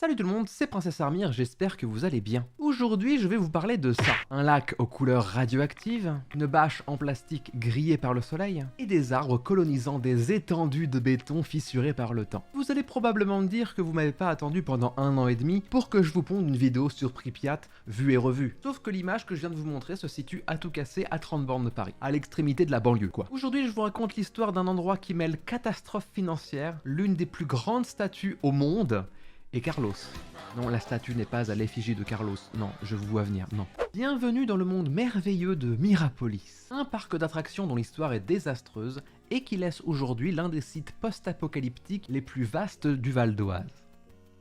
Salut tout le monde, c'est Princesse Armire, j'espère que vous allez bien. Aujourd'hui, je vais vous parler de ça. Un lac aux couleurs radioactives, une bâche en plastique grillée par le soleil, et des arbres colonisant des étendues de béton fissurées par le temps. Vous allez probablement me dire que vous m'avez pas attendu pendant 1 an et demi pour que je vous ponde une vidéo sur Pripyat, vue et revue. Sauf que l'image que je viens de vous montrer se situe à tout casser à 30 bornes de Paris, à l'extrémité de la banlieue quoi. Aujourd'hui, je vous raconte l'histoire d'un endroit qui mêle catastrophe financière, l'une des plus grandes statues au monde, et Carlos. Non, la statue n'est pas à l'effigie de Carlos. Non, je vous vois venir, non. Bienvenue dans le monde merveilleux de Mirapolis, un parc d'attractions dont l'histoire est désastreuse et qui laisse aujourd'hui l'un des sites post-apocalyptiques les plus vastes du Val d'Oise.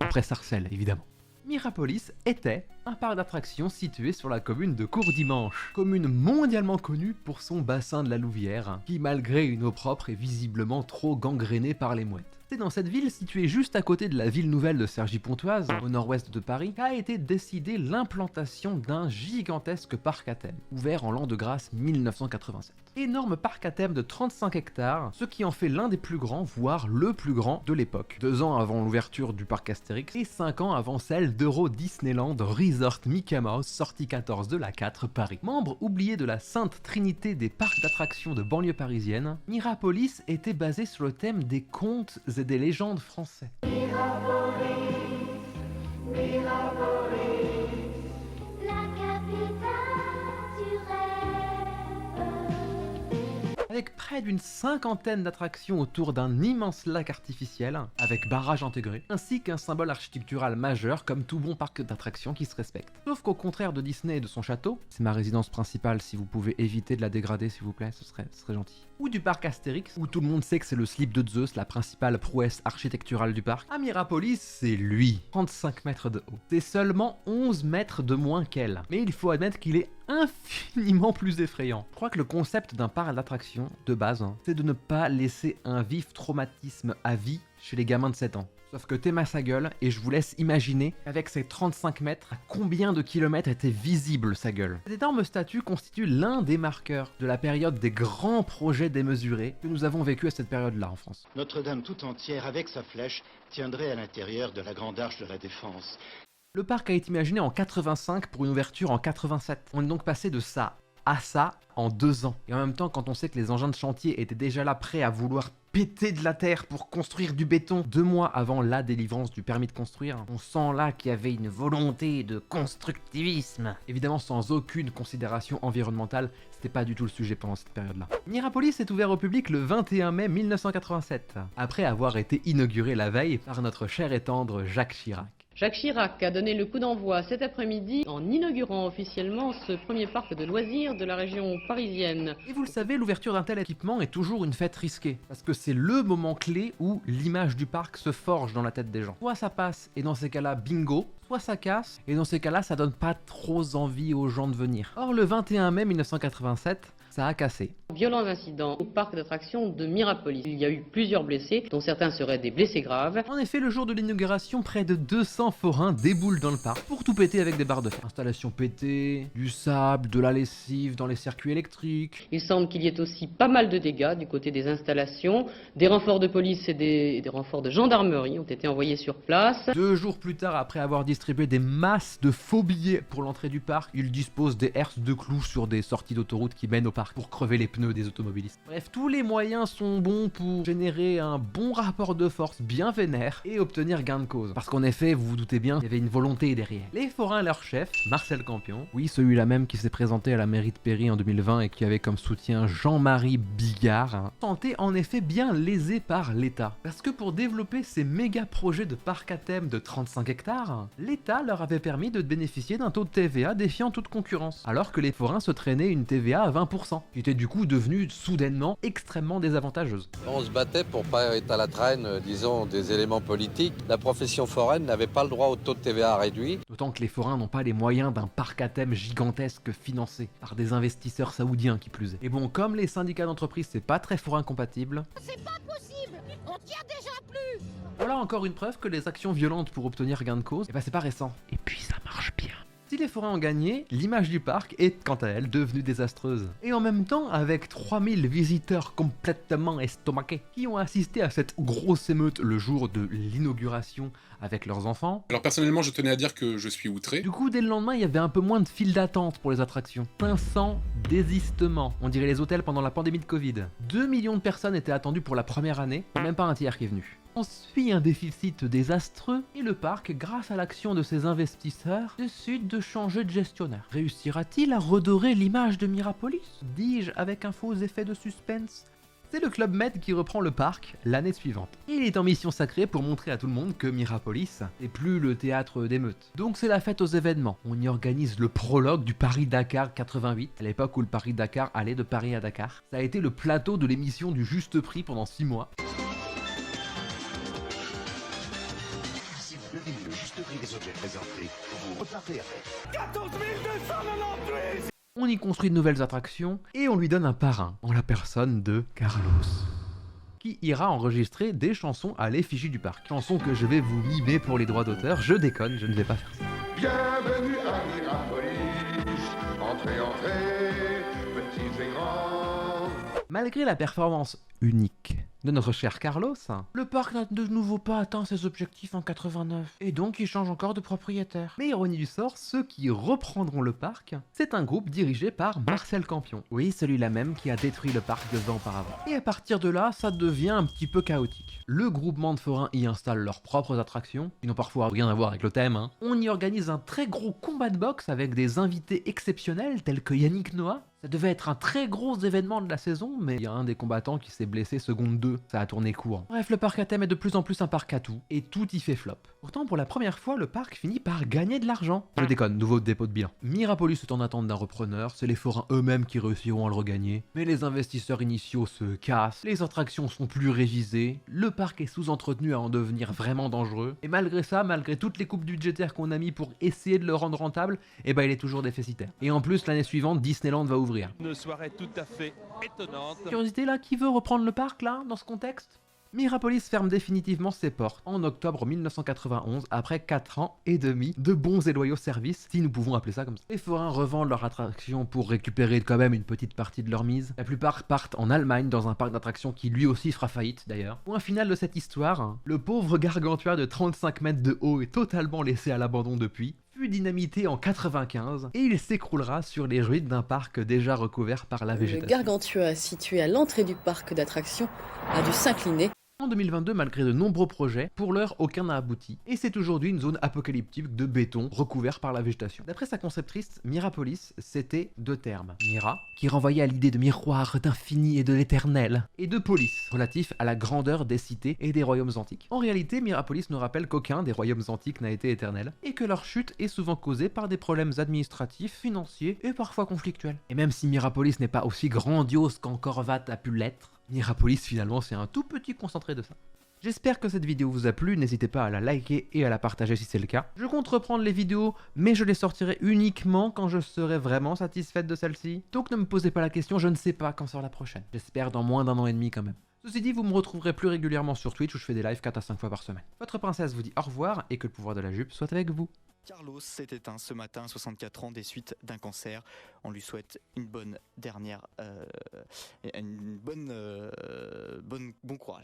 Après Sarcelles, évidemment. Mirapolis était un parc d'attractions situé sur la commune de Courdimanche, commune mondialement connue pour son bassin de la Louvière, qui malgré une eau propre est visiblement trop gangrénée par les mouettes. C'est dans cette ville située juste à côté de la ville nouvelle de Cergy-Pontoise, au nord-ouest de Paris, qu'a été décidée l'implantation d'un gigantesque parc à thème, ouvert en l'an de grâce 1987. Énorme parc à thème de 35 hectares, ce qui en fait l'un des plus grands, voire le plus grand de l'époque. 2 ans avant l'ouverture du parc Astérix et 5 ans avant celle d'Euro Disneyland Resort Mickey Mouse, sortie 14 de la 4 Paris. Membre oublié de la sainte trinité des parcs d'attractions de banlieue parisienne, Mirapolis était basé sur le thème des contes et des légendes français. Avec près d'une 50aine d'attractions autour d'un immense lac artificiel, avec barrage intégré, ainsi qu'un symbole architectural majeur comme tout bon parc d'attractions qui se respecte. Sauf qu'au contraire de Disney et de son château, c'est ma résidence principale, si vous pouvez éviter de la dégrader s'il vous plaît, ce serait gentil. Ou du parc Astérix, où tout le monde sait que c'est le slip de Zeus, la principale prouesse architecturale du parc. À Mirapolis, c'est lui, 35 mètres de haut. C'est seulement 11 mètres de moins qu'elle. Mais il faut admettre qu'il est infiniment plus effrayant. Je crois que le concept d'un parc d'attraction, de base, c'est de ne pas laisser un vif traumatisme à vie chez les gamins de 7 ans. Sauf que t'aimes sa gueule, et je vous laisse imaginer, avec ses 35 mètres, à combien de kilomètres était visible sa gueule. Cette énorme statue constitue l'un des marqueurs de la période des grands projets démesurés que nous avons vécu à cette période-là en France. Notre-Dame tout entière, avec sa flèche, tiendrait à l'intérieur de la Grande Arche de la Défense. Le parc a été imaginé en 85 pour une ouverture en 87. On est donc passé de ça à ça en 2 ans. Et en même temps, quand on sait que les engins de chantier étaient déjà là prêts à vouloir péter de la terre pour construire du béton 2 mois avant la délivrance du permis de construire, on sent là qu'il y avait une volonté de constructivisme. Évidemment sans aucune considération environnementale, c'était pas du tout le sujet pendant cette période-là. Mirapolis est ouvert au public le 21 mai 1987, après avoir été inauguré la veille par notre cher et tendre Jacques Chirac. Jacques Chirac a donné le coup d'envoi cet après-midi en inaugurant officiellement ce premier parc de loisirs de la région parisienne. Et vous le savez, l'ouverture d'un tel équipement est toujours une fête risquée, parce que c'est le moment clé où l'image du parc se forge dans la tête des gens. Soit ça passe, et dans ces cas-là, bingo, soit ça casse, et dans ces cas-là, ça donne pas trop envie aux gens de venir. Or, le 21 mai 1987, ça a cassé. Violents incidents au parc d'attractions de Mirapolis. Il y a eu plusieurs blessés, dont certains seraient des blessés graves. En effet, le jour de l'inauguration, près de 200 forains déboulent dans le parc pour tout péter avec des barres de fer. Installation pétée, du sable, de la lessive dans les circuits électriques. Il semble qu'il y ait aussi pas mal de dégâts du côté des installations. Des renforts de police et des renforts de gendarmerie ont été envoyés sur place. 2 jours plus tard, après avoir distribué des masses de faux billets pour l'entrée du parc, ils disposent des herses de clous sur des sorties d'autoroute qui mènent au parc pour crever les pneus des automobilistes. Bref, tous les moyens sont bons pour générer un bon rapport de force bien vénère et obtenir gain de cause. Parce qu'en effet, vous vous doutez bien, il y avait une volonté derrière. Les forains, leur chef, Marcel Campion, oui, celui-là même qui s'est présenté à la mairie de Péry en 2020 et qui avait comme soutien Jean-Marie Bigard, sentaient en effet bien lésés par l'État. Parce que pour développer ces méga projets de parc à thème de 35 hectares, l'État leur avait permis de bénéficier d'un taux de TVA défiant toute concurrence, alors que les forains se traînaient une TVA à 20%, qui était du coup devenue soudainement extrêmement désavantageuse. On se battait pour pas être à la traîne, disons, des éléments politiques. La profession foraine n'avait pas le droit au taux de TVA réduit. D'autant que les forains n'ont pas les moyens d'un parc à thème gigantesque financé par des investisseurs saoudiens qui plus est. Et bon, comme les syndicats d'entreprise c'est pas très forain compatible, C'est pas possible! On tient déjà plus! voilà encore une preuve que les actions violentes pour obtenir gain de cause, et bah c'est pas récent. Et puis ça marche bien. Si les forains ont gagné, l'image du parc est quant à elle devenue désastreuse. Et en même temps, avec 3000 visiteurs complètement estomaqués qui ont assisté à cette grosse émeute le jour de l'inauguration avec leurs enfants. Alors personnellement, je tenais à dire que je suis outré. Du coup, dès le lendemain, il y avait un peu moins de files d'attente pour les attractions. 500 désistements, on dirait les hôtels pendant la pandémie de Covid. 2 millions de personnes étaient attendues pour la première année, même pas un tiers qui est venu. On suit un déficit désastreux et le parc, grâce à l'action de ses investisseurs, décide de changer de gestionnaire. Réussira-t-il à redorer l'image de Mirapolis? Dis-je avec un faux effet de suspense. C'est le Club Med qui reprend le parc l'année suivante. Il est en mission sacrée pour montrer à tout le monde que Mirapolis n'est plus le théâtre d'émeutes. Donc c'est la fête aux événements. On y organise le prologue du Paris-Dakar 88, à l'époque où le Paris-Dakar allait de Paris à Dakar. Ça a été le plateau de l'émission du Juste Prix pendant 6 mois. Le juste prix des objets présentés, vous repartez avec 14 298. On y construit de nouvelles attractions et on lui donne un parrain, en la personne de Carlos, qui ira enregistrer des chansons à l'effigie du parc. Chansons que je vais vous mimer pour les droits d'auteur, je déconne, je ne vais pas faire ça. Bienvenue à Mirapolis, entrez, entrez, petits et grands. Malgré la performance unique de notre cher Carlos, le parc n'a de nouveau pas atteint ses objectifs en 89, et donc il change encore de propriétaire. Mais ironie du sort, ceux qui reprendront le parc, c'est un groupe dirigé par Marcel Campion. Oui, celui-là même qui a détruit le parc 2 ans auparavant. Et à partir de là, ça devient un petit peu chaotique. Le groupement de forains y installe leurs propres attractions, qui n'ont parfois rien à voir avec le thème. On y organise un très gros combat de boxe avec des invités exceptionnels tels que Yannick Noah. Ça devait être un très gros événement de la saison, mais il y a un des combattants qui s'est blessé seconde 2, ça a tourné court. Bref, le parc à thème est de plus en plus un parc à tout, et tout y fait flop. Pourtant, pour la première fois, le parc finit par gagner de l'argent. Je déconne, nouveau dépôt de bilan. Mirapolis est en attente d'un repreneur, c'est les forains eux-mêmes qui réussiront à le regagner, mais les investisseurs initiaux se cassent, les attractions sont plus révisées, le parc est sous-entretenu à en devenir vraiment dangereux, et malgré ça, malgré toutes les coupes budgétaires qu'on a mis pour essayer de le rendre rentable, eh ben il est toujours déficitaire. Et en plus, l'année suivante, Disneyland va ouvrir. Une soirée tout à fait étonnante. Curiosité là, qui veut reprendre le parc là, dans ce contexte? Mirapolis ferme définitivement ses portes en octobre 1991 après 4 ans et demi de bons et loyaux services, si nous pouvons appeler ça comme ça. Les forains revendent leur attraction pour récupérer quand même une petite partie de leur mise. La plupart partent en Allemagne dans un parc d'attractions qui lui aussi fera faillite d'ailleurs. Point final de cette histoire, le pauvre Gargantua de 35 mètres de haut est totalement laissé à l'abandon depuis. Fut dynamité en 95 et il s'écroulera sur les ruines d'un parc déjà recouvert par la végétation. Le Gargantua, situé à l'entrée du parc d'attractions, a dû s'incliner. En 2022, malgré de nombreux projets, pour l'heure aucun n'a abouti, et c'est aujourd'hui une zone apocalyptique de béton recouvert par la végétation. D'après sa conceptrice, Mirapolis, c'était 2 termes. Mira, qui renvoyait à l'idée de miroir, d'infini et de l'éternel, et de polis, relatif à la grandeur des cités et des royaumes antiques. En réalité, Mirapolis nous rappelle qu'aucun des royaumes antiques n'a été éternel, et que leur chute est souvent causée par des problèmes administratifs, financiers et parfois conflictuels. Et même si Mirapolis n'est pas aussi grandiose qu'Angkor-Wat a pu l'être, Mirapolis finalement c'est un tout petit concentré de ça. J'espère que cette vidéo vous a plu, n'hésitez pas à la liker et à la partager si c'est le cas. Je compte reprendre les vidéos, mais je les sortirai uniquement quand je serai vraiment satisfaite de celle-ci. Donc ne me posez pas la question, je ne sais pas quand sort la prochaine. J'espère dans moins d'1 an et demi quand même. Ceci dit, vous me retrouverez plus régulièrement sur Twitch où je fais des lives 4 à 5 fois par semaine. Votre princesse vous dit au revoir et que le pouvoir de la jupe soit avec vous. Carlos s'est éteint ce matin à 64 ans des suites d'un cancer. On lui souhaite une bonne dernière, bon courage.